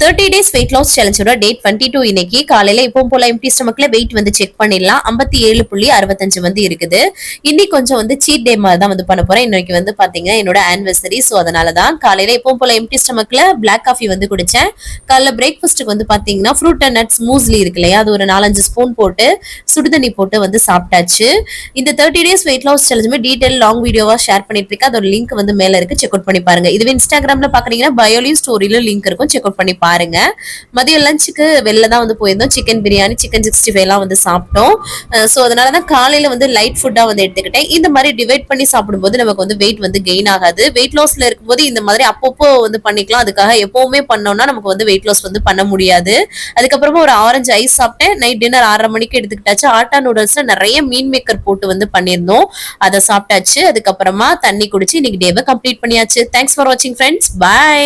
30 days weight loss சேலஞ்சோட டே 22 இன்னைக்கு காலையில எப்பவும் போல எம்டி ஸ்டமக்ல வெயிட் வந்து செக் பண்ணிடலாம். 57.65 வந்து இருக்குது. இன்னைக்கு கொஞ்சம் வந்து சீட் டே மாதிரி தான் வந்து பண்ண போறேன். இன்னைக்கு வந்து பாத்தீங்கன்னா என்னோட ஆனிவர்சரி. ஸோ அதனாலதான் காலையில எப்பவும் போல எம்டி ஸ்டமக்ல பிளாக் காஃபி வந்து குடிச்சேன். காலைல பிரேக்ஃபாஸ்ட்டுக்கு வந்து பாத்தீங்கன்னா ஃப்ரூட் அண்ட் நட்ஸ் மூஸ்லி இருக்கு இல்லையா, அது ஒரு 4-5 ஸ்பூன் போட்டு சுடுதண்ணி போட்டு வந்து சாப்பிட்டாச்சு. இந்த 30 days weight loss சேலஞ்சுமே டீடைல் லாங் வீடியோவா ஷேர் பண்ணிட்டு இருக்கேன். அதோட லிங்க் வந்து மேல இருக்கு, செக் அவுட் பண்ணி பாருங்க. இதுவே இன்ஸ்டாகிராம்ல பாக்குறீங்கன்னா பயோலியும் ஸ்டோரியில லிங்க் இருக்கும், செக் அவுட் பண்ணி பாருங்க. மதியம் லஞ்சுக்கு வெளில தான் வந்து போயிருந்தோம். சிக்கன் பிரியாணி, சிக்கன் 65 எல்லாம் வந்து சாப்பிட்டோம். ஸோ அதனாலதான் காலையில வந்து லைட் ஃபுட்டா வந்து எடுத்துக்கிட்டேன். இந்த மாதிரி டிவைட் பண்ணி சாப்பிடும்போது நமக்கு வந்து வெயிட் வந்து கெயின் ஆகாது. வெயிட் லாஸ்ல இருக்கும்போது இந்த மாதிரி அப்பப்போ வந்து பண்ணிக்கலாம். அதுக்காக எப்பவுமே பண்ணோம்னா நமக்கு வந்து வெயிட் லாஸ் வந்து பண்ண முடியாது. அதுக்கப்புறமா ஒரு ஆரஞ்சு ஐஸ் சாப்பிட்டேன். நைட் டின்னர் 6:30 மணிக்கு எடுத்துக்கிட்டாச்சு. ஆட்டா நூடுல்ஸ்ல நிறைய மீன் மேக்கர் போட்டு வந்து பண்ணியிருந்தோம், அதை சாப்பிட்டாச்சு. அதுக்கப்புறமா தண்ணி குடிச்சு இன்னைக்கு டேவை கம்ப்ளீட் பண்ணியாச்சு. தேங்க்ஸ் ஃபார் வாட்சிங் ஃப்ரெண்ட்ஸ். பை.